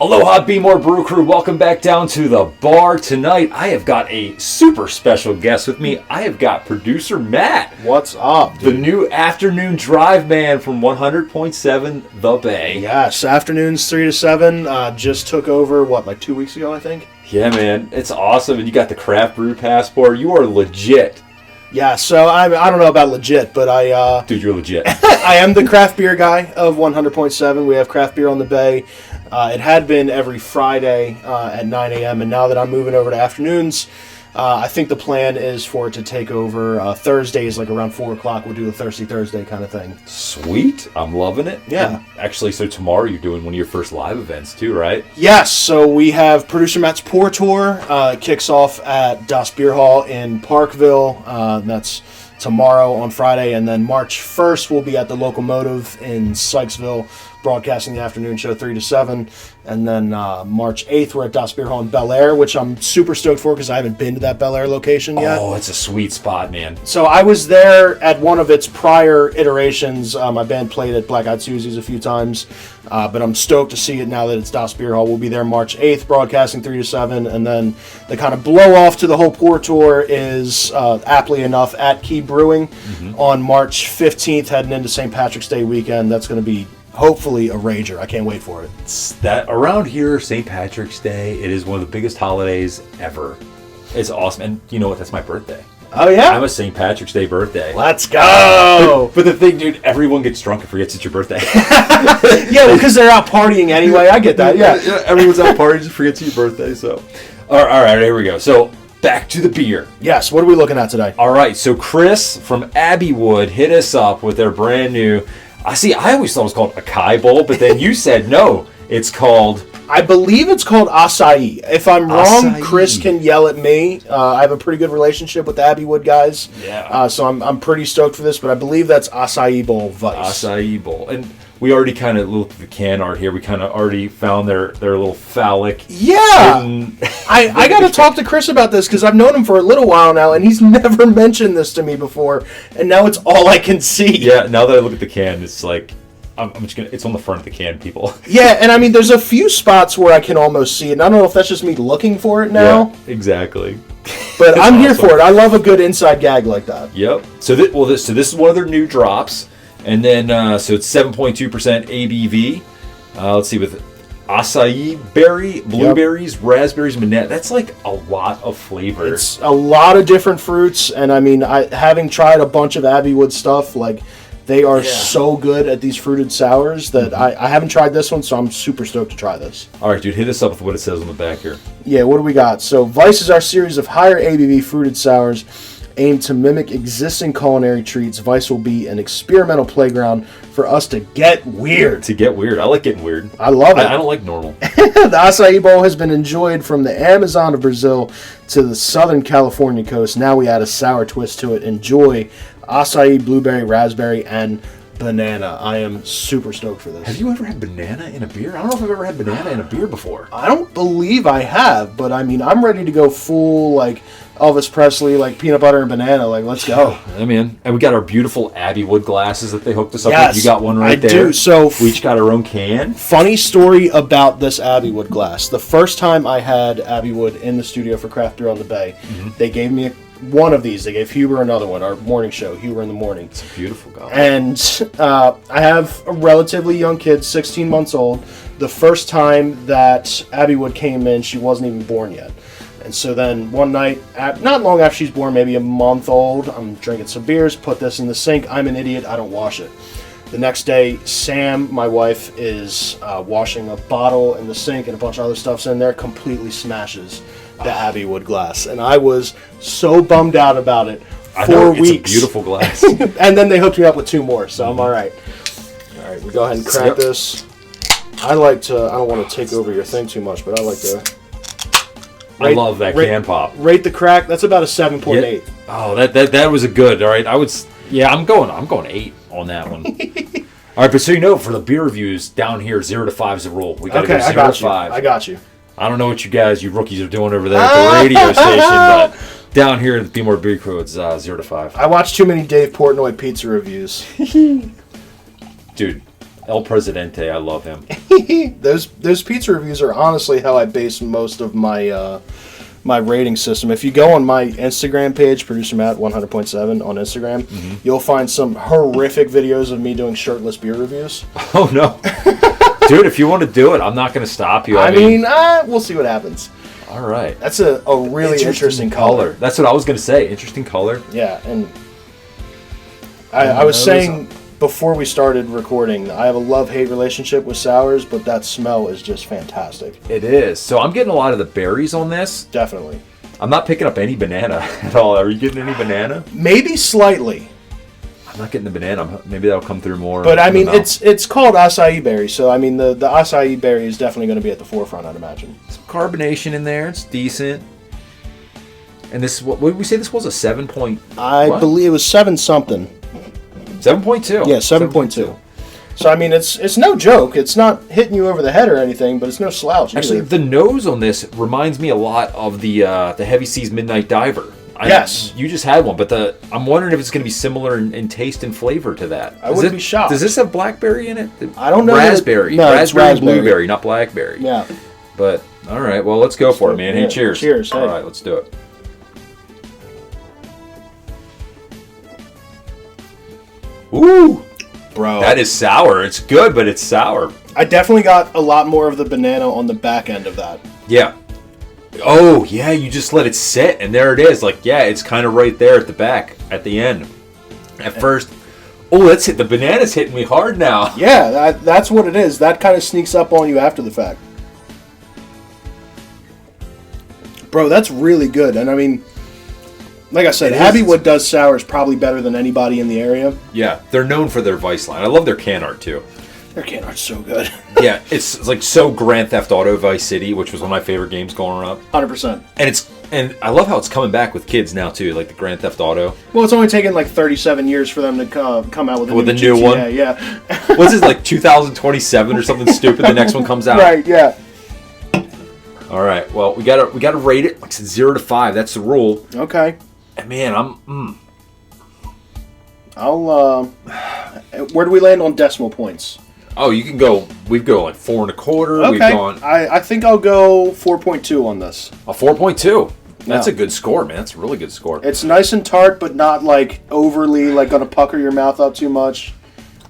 Aloha, BMore Brew Crew. Welcome back down to the bar tonight. I have got a super special guest with me. I have got producer Matt. What's up, dude? The new afternoon drive man from 100.7 The Bay. Yes, afternoons 3 to 7. Just took over, like 2 weeks ago, I think? Yeah, man. It's awesome. And you got the craft brew passport. You are legit. Yeah, so I don't know about legit, but Dude, you're legit. I am the craft beer guy of 100.7. We have craft beer on the Bay. It had been every Friday at 9 a.m., and now that I'm moving over to afternoons, I think the plan is for it to take over Thursdays, like around 4 o'clock. We'll do a Thirsty Thursday kind of thing. Sweet. I'm loving it. Yeah. And actually, so tomorrow you're doing one of your first live events too, right? Yes, so we have Producer Matt's Pour Tour. It kicks off at Das Beer Hall in Parkville. That's tomorrow on Friday, and then March 1st we'll be at the Locomotive in Sykesville, broadcasting the afternoon show 3 to 7, and then March 8th we're at Das Beer Hall in Bel Air, which I'm super stoked for because I haven't been to that Bel Air location yet. Oh, it's a sweet spot, man. So I was there at one of its prior iterations. My band played at Black Eyed Susie's a few times, but I'm stoked to see it now that it's Das Beer Hall. We'll be there March 8th, broadcasting 3 to 7, and then the kind of blow-off to the whole Pour Tour is, aptly enough, at Key Brewing on March 15th, heading into St. Patrick's Day weekend. That's going to be hopefully a rager. I can't wait for it. That around here, St. Patrick's Day, it is one of the biggest holidays ever. It's awesome. And you know what? That's my birthday. Oh, yeah? I'm a St. Patrick's Day birthday. Let's go! But the thing, dude, everyone gets drunk and forgets it's your birthday. Yeah, well, because they're out partying anyway. I get that, yeah. Everyone's out partying and forgets your birthday, so. All right, here we go. So, back to the beer. Yes, what are we looking at today? All right, so Chris from Abbeywood hit us up with their brand new... I always thought it was called Acai Bowl, but then you said no, it's called... I believe it's called AÇAÍ. If I'm wrong, AÇAÍ. Chris can yell at me. I have a pretty good relationship with the Abbeywood guys. Yeah. So I'm pretty stoked for this, but I believe that's AÇAÍ Bowl Vice. AÇAÍ Bowl. And we already kind of looked at the can art here. We kind of already found their little phallic... Yeah! I got to talk to Chris about this, because I've known him for a little while now, and he's never mentioned this to me before, and now it's all I can see. Yeah, now that I look at the can, it's like... I'm just gonna. It's on the front of the can, people. Yeah, and I mean, there's a few spots where I can almost see it, and I don't know if that's just me looking for it now. Yeah, exactly. But I'm here awesome. for it. I love a good inside gag like that. Yep. So this is one of their new drops, and then so it's 7.2% ABV. Let's see, with acai berry, blueberries, raspberries, manette. That's like a lot of flavor. It's a lot of different fruits, and I mean, having tried a bunch of Abbeywood stuff, like. They are so good at these fruited sours that I haven't tried this one, so I'm super stoked to try this. All right, dude, hit us up with what it says on the back here. Yeah, what do we got? So Vice is our series of higher ABV fruited sours aimed to mimic existing culinary treats. Vice will be an experimental playground for us to get weird. I like getting weird. I love it. I don't like normal. The Acai Bowl has been enjoyed from the Amazon of Brazil to the Southern California coast. Now we add a sour twist to it. Enjoy acai, blueberry, raspberry, and banana. I am super stoked for this. Have you ever had banana in a beer? I don't know if I've ever had banana in a beer before. I don't believe I have, but I mean, I'm ready to go full, like, Elvis Presley, like, peanut butter and banana. Like, let's go. I mean, and we got our beautiful Abbeywood glasses that they hooked us up Yes, with. You got one right there. I do. So we each got our own can. Funny story about this Abbeywood glass. The first time I had Abbeywood in the studio for Craft Beer on the Bay, they gave me one of these. They gave Huber another one, our morning show, Huber in the Morning. It's a beautiful glass. And I have a relatively young kid, 16 months old. The first time that Abbeywood came in, she wasn't even born yet. And so then one night, not long after she's born, maybe a month old, I'm drinking some beers, put this in the sink. I'm an idiot. I don't wash it. The next day, Sam, my wife, is washing a bottle in the sink and a bunch of other stuff's in there, completely smashes the Abbeywood glass. And I was so bummed out about it. 4 weeks. It's a beautiful glass. And then they hooked me up with 2 more, so I'm all right. All right, we go ahead and crack this. I like to, I don't want to take over your thing too much, but I like to... I love that can pop. Rate the crack. That's about a 7.8. Yeah. Oh, that was a good. All right, I'm going 8 on that one. All right, but so you know, for the beer reviews down here, 0 to 5 is a rule. We got to go 0 to 5. I got you. I don't know what you rookies are doing over there at the radio station, but down here at the BMore Brew Crew, it's 0 to 5. I watch too many Dave Portnoy pizza reviews. Dude, El Presidente, I love him. Those pizza reviews are honestly how I base most of my my rating system. If you go on my Instagram page, Producer Matt 100.7 on Instagram, you'll find some horrific videos of me doing shirtless beer reviews. Oh, no. Dude, if you want to do it, I'm not going to stop you. I mean, we'll see what happens. All right. That's a really interesting color. That's what I was going to say. Interesting color. Yeah, and I was saying before we started recording, I have a love-hate relationship with sours, but that smell is just fantastic. It is. So I'm getting a lot of the berries on this. Definitely. I'm not picking up any banana at all. Are you getting any banana? Maybe slightly. I'm not getting the banana. Maybe that'll come through more. But I mean, it's called acai berry, so I mean the acai berry is definitely going to be at the forefront, I'd imagine. Some carbonation in there. It's decent. And this, what did we say? This was a 7 point. I believe it was 7 something. 7.2. Yeah, 7.2. So I mean, it's no joke. It's not hitting you over the head or anything, but it's no slouch. Actually, the nose on this reminds me a lot of the Heavy Seas Midnight Diver. Yes. You just had one, but I'm wondering if it's going to be similar in taste and flavor to that. I wouldn't be shocked. Does this have blackberry in it? I don't know. Raspberry. No, it's raspberry. Blueberry, not blackberry. Yeah. But, all right, well, let's go for it, man. Hey, cheers. Cheers. All right, let's do it. Ooh. Bro. That is sour. It's good, but it's sour. I definitely got a lot more of the banana on the back end of that. Yeah. Oh, yeah, you just let it sit, and there it is. Like, yeah, it's kind of right there at the back, at the end. At first, that's it. The banana's hitting me hard now. Yeah, that's what it is. That kind of sneaks up on you after the fact. Bro, that's really good. And I mean, like I said, Abbeywood does sours probably better than anybody in the area. Yeah, they're known for their Vice line. I love their can art, too. Their can art's so good. Yeah, it's like so Grand Theft Auto Vice City, which was one of my favorite games growing up. 100%. And I love how it's coming back with kids now, too, like the Grand Theft Auto. Well, it's only taken like 37 years for them to come out with a new one. Yeah. What's this, like 2027 or something stupid? The next one comes out. Right, yeah. All right, well, we gotta rate it. It's 0 to 5. That's the rule. Okay. And man, where do we land on decimal points? Oh, you can go. We've go like 4 1/4. Okay. We've gone. I think I'll go 4.2 on this. A 4.2. That's Yeah. a good score, man. That's a really good score. It's nice and tart, but not like overly like gonna pucker your mouth up too much.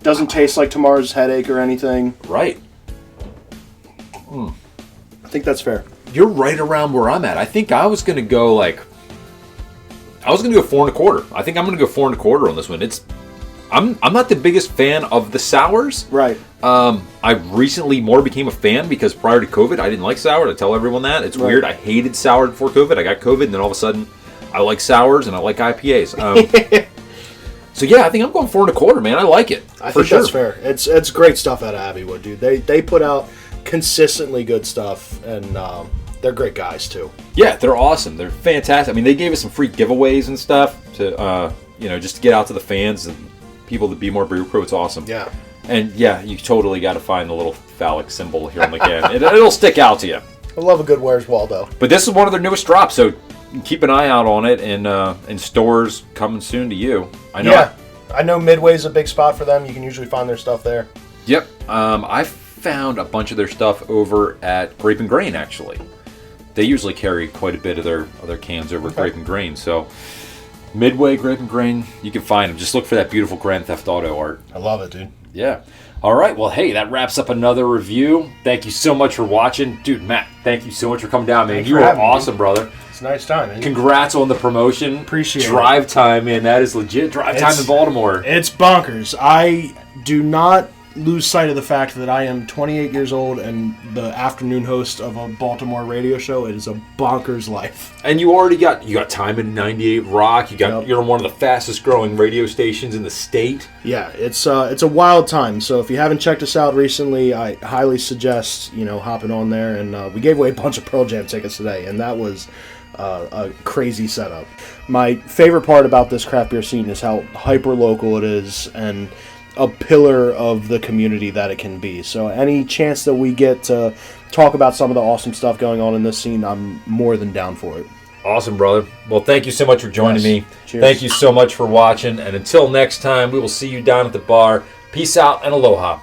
Doesn't taste like tomorrow's headache or anything. Right. I think that's fair. You're right around where I'm at. I think I was gonna go 4 1/4. I think I'm gonna go 4 1/4 on this one. I'm not the biggest fan of the sours. Right. I recently more became a fan because prior to COVID, I didn't like sour. I tell everyone that. It's weird. I hated sour before COVID. I got COVID, and then all of a sudden, I like sours and I like IPAs. So yeah, I think I'm going 4 1/4, man. I like it. I think that's fair. It's great stuff out of Abbeywood, dude. They put out consistently good stuff, and they're great guys too. Yeah, they're awesome. They're fantastic. I mean, they gave us some free giveaways and stuff to just to get out to the fans and people at the BMore Brew Crew. It's awesome. Yeah. And yeah, you totally got to find the little phallic symbol here on the can. It'll stick out to you. I love a good Where's Waldo. But this is one of their newest drops, so keep an eye out on it in stores coming soon to you. I know. Yeah. I know Midway's a big spot for them. You can usually find their stuff there. Yep. I found a bunch of their stuff over at Grape and Grain, actually. They usually carry quite a bit of their cans over at Grape and Grain, so Midway, Grape and Grain, you can find them. Just look for that beautiful Grand Theft Auto art. I love it, dude. Yeah. All right. Well, hey, that wraps up another review. Thank you so much for watching. Dude, Matt, thank you so much for coming down, man. You are awesome, brother. It's a nice time, man. Congrats on the promotion. Appreciate it. Drive time, man. That is legit. Drive time in Baltimore. It's bonkers. I do not lose sight of the fact that I am 28 years old and the afternoon host of a Baltimore radio show. It is a bonkers life. And you already got time in 98 Rock. You're on one of the fastest growing radio stations in the state. Yeah, it's a wild time. So if you haven't checked us out recently, I highly suggest hopping on there. And we gave away a bunch of Pearl Jam tickets today, and that was a crazy setup. My favorite part about this craft beer scene is how hyper local it is and a pillar of the community that it can be. So any chance that we get to talk about some of the awesome stuff going on in this scene, I'm more than down for it. Awesome, brother. Well, thank you so much for joining me. Cheers. Thank you so much for watching. And until next time, we will see you down at the bar. Peace out and aloha.